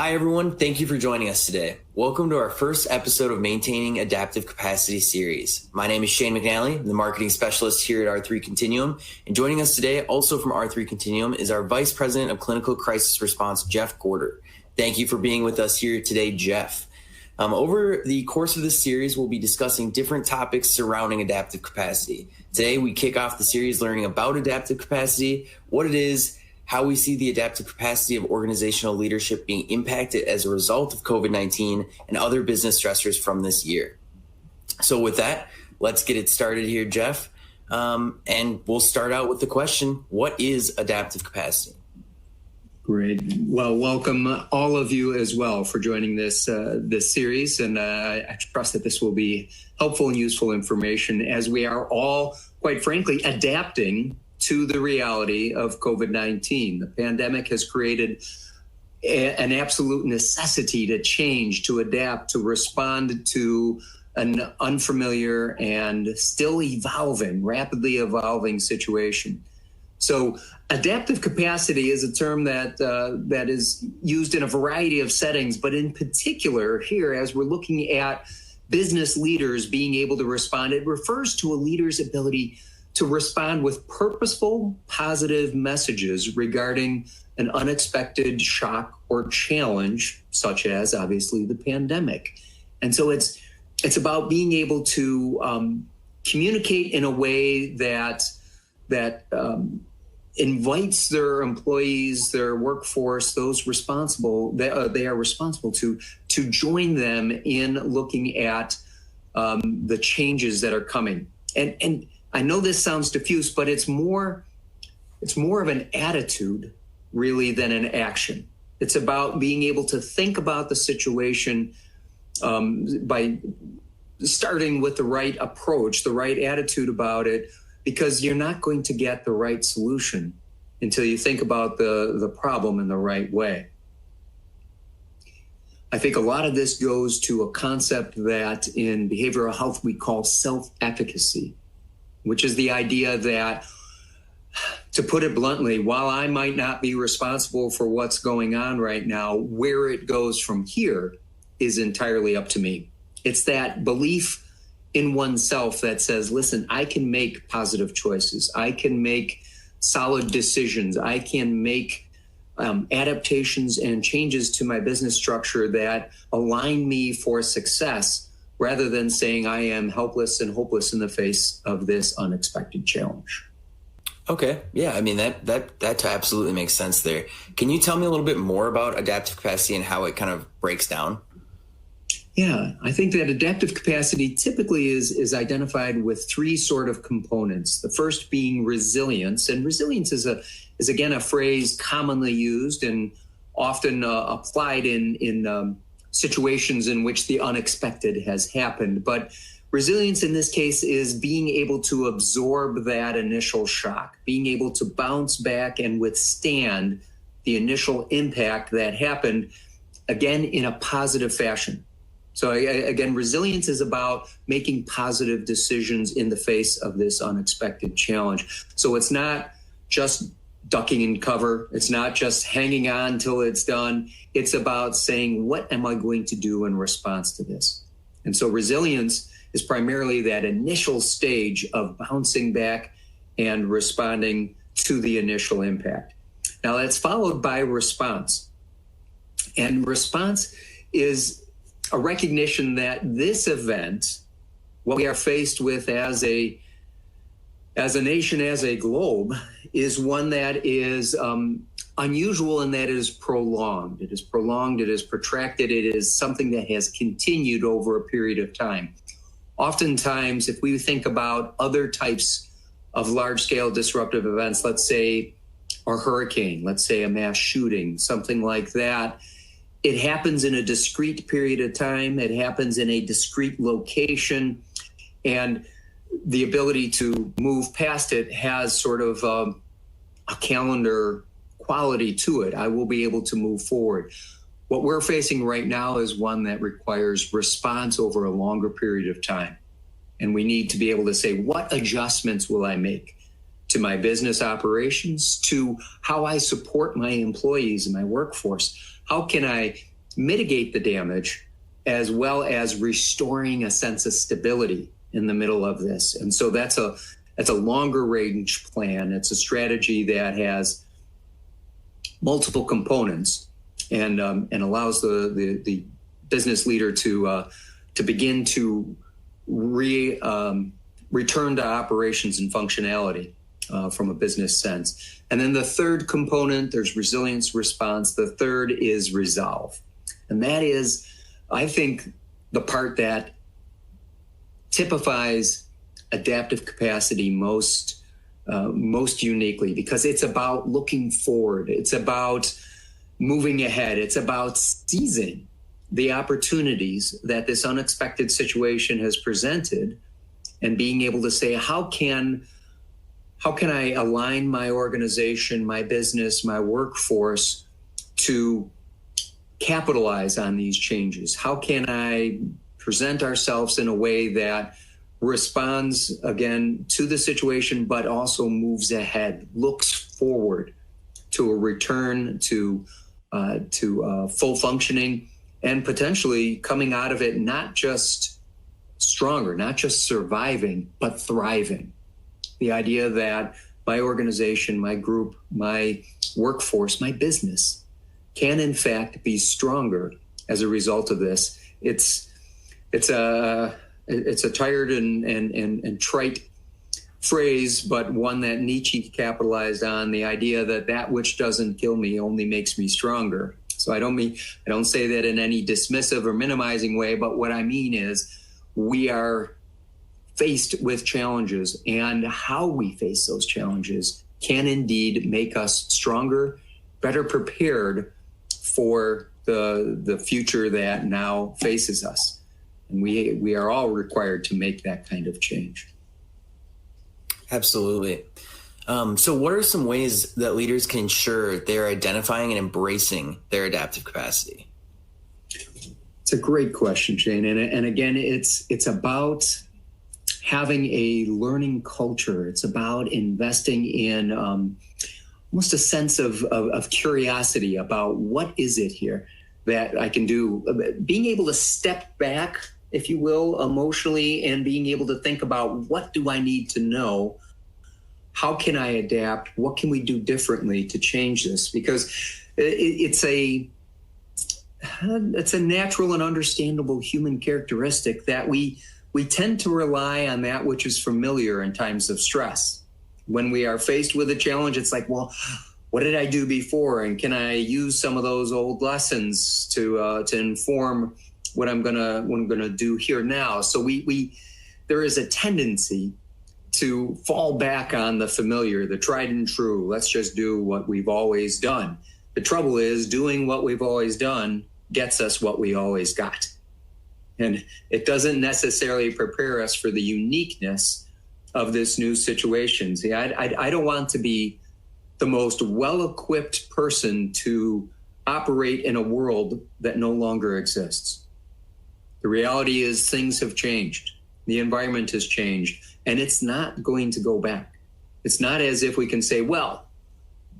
Hi, everyone. Thank you for joining us today. Welcome to our first episode of Maintaining Adaptive Capacity series. My name is Shane McNally. I'm the marketing specialist here at R3 Continuum. And joining us today, also from R3 Continuum, is our Vice President of Clinical Crisis Response, Jeff Gorder. Thank you for being with us here today, Jeff. Over the course of this series, we'll be discussing different topics surrounding adaptive capacity. Today, we kick off the series learning about adaptive capacity, what it is, how we see the adaptive capacity of organizational leadership being impacted as a result of COVID-19 and other business stressors from this year. So with that, let's get it started here, Jeff. And we'll start out with the question, what is adaptive capacity? Great. Well, welcome all of you as well for joining this series. And I trust that this will be helpful and useful information as we are all, quite frankly, adapting to the reality of COVID-19. The pandemic has created an absolute necessity to change, to adapt, to respond to an unfamiliar and still evolving, rapidly evolving situation. So adaptive capacity is a term that is used in a variety of settings, but in particular here, as we're looking at business leaders being able to respond, it refers to a leader's ability to respond with purposeful, positive messages regarding an unexpected shock or challenge, such as obviously the pandemic. And so it's about being able to communicate in a way that invites their employees, their workforce, those responsible that they are responsible to join them in looking at the changes that are coming. And I know this sounds diffuse, but it's more of an attitude really than an action. It's about being able to think about the situation by starting with the right approach, the right attitude about it, because you're not going to get the right solution until you think about the problem in the right way. I think a lot of this goes to a concept that in behavioral health we call self-efficacy, which is the idea that, to put it bluntly, while I might not be responsible for what's going on right now, where it goes from here is entirely up to me. It's that belief in oneself that says, listen, I can make positive choices. I can make solid decisions. I can make adaptations and changes to my business structure that align me for success, rather than saying I am helpless and hopeless in the face of this unexpected challenge. Okay. Yeah. I mean, that absolutely makes sense there. Can you tell me a little bit more about adaptive capacity and how it kind of breaks down? Yeah, I think that adaptive capacity typically is identified with three sort of components. The first being resilience, and resilience is again a phrase commonly used and often applied in situations in which the unexpected has happened. But resilience in this case is being able to absorb that initial shock, being able to bounce back and withstand the initial impact that happened, again, in a positive fashion. So again, resilience is about making positive decisions in the face of this unexpected challenge. So it's not just ducking in cover. It's not just hanging on till it's done. It's about saying, what am I going to do in response to this? And so resilience is primarily that initial stage of bouncing back and responding to the initial impact. Now that's followed by response. And response is a recognition that this event, what we are faced with as a nation, as a globe, is one that is unusual in that it is prolonged. It is prolonged, it is protracted, it is something that has continued over a period of time. Oftentimes, if we think about other types of large-scale disruptive events, let's say a hurricane, let's say a mass shooting, something like that, it happens in a discrete period of time, it happens in a discrete location, and the ability to move past it has sort of a calendar quality to it. I will be able to move forward. What we're facing right now is one that requires response over a longer period of time. And we need to be able to say, what adjustments will I make to my business operations, to how I support my employees and my workforce? How can I mitigate the damage, as well as restoring a sense of stability in the middle of this. And so that's a longer range plan. It's a strategy that has multiple components and allows the business leader to begin to return to operations and functionality from a business sense. And then the third component, there's resilience response. The third is resolve. And that is, I think, the part that typifies adaptive capacity most uniquely, because it's about looking forward. It's about moving ahead. It's about seizing the opportunities that this unexpected situation has presented and being able to say, how can I align my organization, my business, my workforce to capitalize on these changes? How can I present ourselves in a way that responds, again, to the situation, but also moves ahead, looks forward to a return to full functioning, and potentially coming out of it not just stronger, not just surviving, but thriving. The idea that my organization, my group, my workforce, my business can in fact be stronger as a result of this. It's a tired and trite phrase, but one that Nietzsche capitalized on, the idea that which doesn't kill me only makes me stronger. So I don't say that in any dismissive or minimizing way, but what I mean is we are faced with challenges, and how we face those challenges can indeed make us stronger, better prepared for the future that now faces us. And we are all required to make that kind of change. Absolutely. So what are some ways that leaders can ensure they're identifying and embracing their adaptive capacity? It's a great question, Shane. And again, it's about having a learning culture. It's about investing in almost a sense of curiosity about what is it here that I can do. Being able to step back, if you will, emotionally, and being able to think about, what do I need to know? How can I adapt? What can we do differently to change this? Because it's a natural and understandable human characteristic that we tend to rely on that which is familiar in times of stress. When we are faced with a challenge, it's like, well, what did I do before? And can I use some of those old lessons to inform what I'm gonna do here now? So there is a tendency to fall back on the familiar, the tried and true. Let's just do what we've always done. The trouble is, doing what we've always done gets us what we always got. And it doesn't necessarily prepare us for the uniqueness of this new situation. See, I don't want to be the most well-equipped person to operate in a world that no longer exists. The reality is things have changed. The environment has changed, and it's not going to go back. It's not as if we can say, well,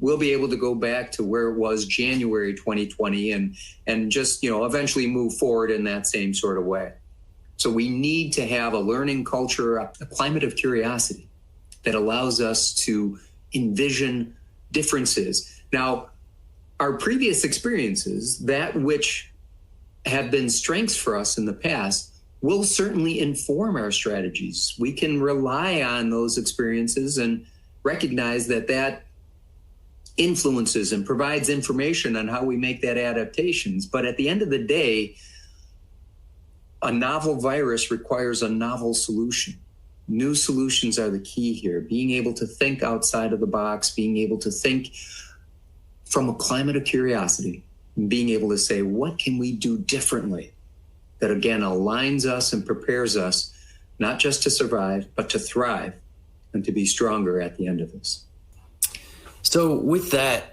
we'll be able to go back to where it was January 2020 and just, eventually move forward in that same sort of way. So we need to have a learning culture, a climate of curiosity that allows us to envision differences. Now, our previous experiences, that which have been strengths for us in the past, will certainly inform our strategies. We can rely on those experiences and recognize that influences and provides information on how we make that adaptations. But at the end of the day, a novel virus requires a novel solution. New solutions are the key here. Being able to think outside of the box, being able to think from a climate of curiosity, and being able to say, what can we do differently that, again, aligns us and prepares us not just to survive, but to thrive and to be stronger at the end of this. So with that,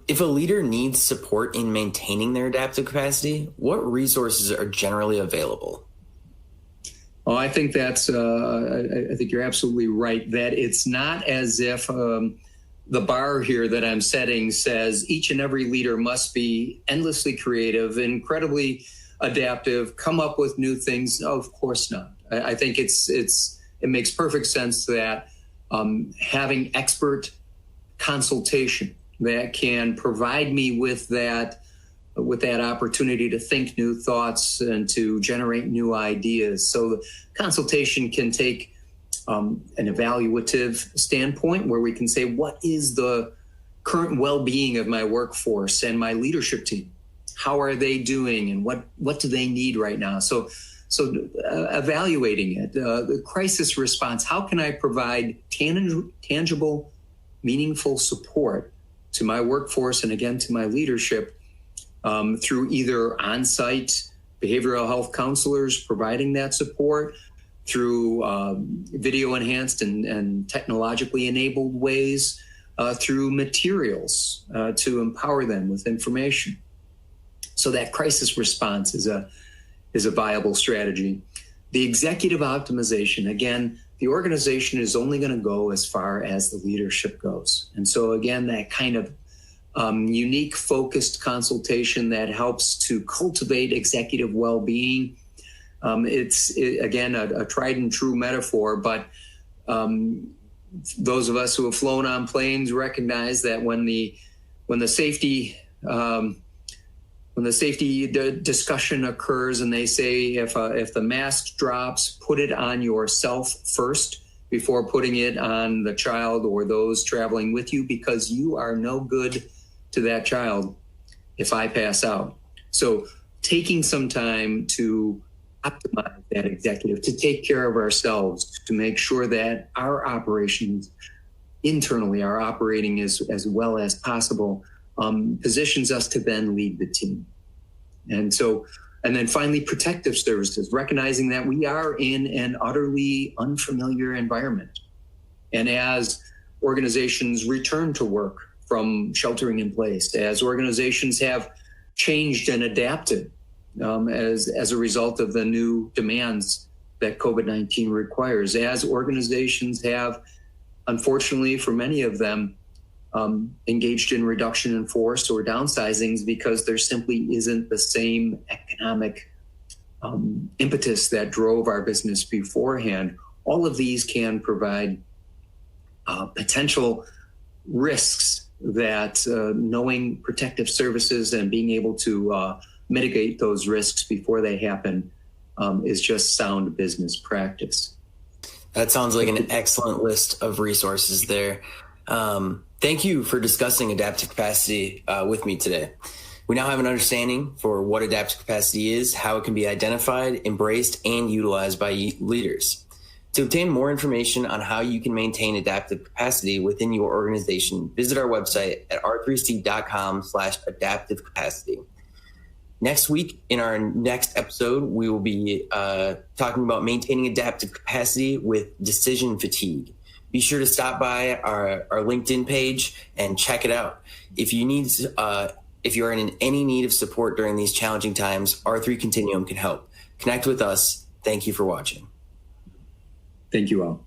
if a leader needs support in maintaining their adaptive capacity, what resources are generally available? Oh, I think I think you're absolutely right, that it's not as if the bar here that I'm setting says each and every leader must be endlessly creative, incredibly adaptive, come up with new things. No, of course not. I think it makes perfect sense that having expert consultation that can provide me with that opportunity to think new thoughts and to generate new ideas. So the consultation can take an evaluative standpoint where we can say, what is the current well-being of my workforce and my leadership team? How are they doing, and what do they need right now? So evaluating it, the crisis response, how can I provide tangible, meaningful support to my workforce and again to my leadership through either on-site behavioral health counselors providing that support, through video enhanced and technologically enabled ways, through materials to empower them with information. So that crisis response is a viable strategy. The executive optimization, again, the organization is only going to go as far as the leadership goes. And so again, that kind of unique focused consultation that helps to cultivate executive well-being. It's again, a tried and true metaphor, but those of us who have flown on planes recognize that when the safety discussion occurs and they say if the mask drops, put it on yourself first before putting it on the child or those traveling with you, because you are no good to that child if I pass out. So taking some time to optimize that executive, to take care of ourselves, to make sure that our operations internally are operating as well as possible, positions us to then lead the team. And then finally, protective services, recognizing that we are in an utterly unfamiliar environment. And as organizations return to work from sheltering in place, as organizations have changed and adapted as a result of the new demands that COVID-19 requires, as organizations have, unfortunately for many of them, engaged in reduction in force or downsizings because there simply isn't the same economic impetus that drove our business beforehand. All of these can provide potential risks that knowing protective services and being able to mitigate those risks before they happen is just sound business practice. That sounds like an excellent list of resources there. Thank you for discussing adaptive capacity with me today. We now have an understanding for what adaptive capacity is, how it can be identified, embraced, and utilized by leaders. To obtain more information on how you can maintain adaptive capacity within your organization, visit our website at r3c.com/adaptive capacity. Next week, in our next episode, we will be talking about maintaining adaptive capacity with decision fatigue. Be sure to stop by our LinkedIn page and check it out. If you're in any need of support during these challenging times, R3 Continuum can help. Connect with us. Thank you for watching. Thank you all.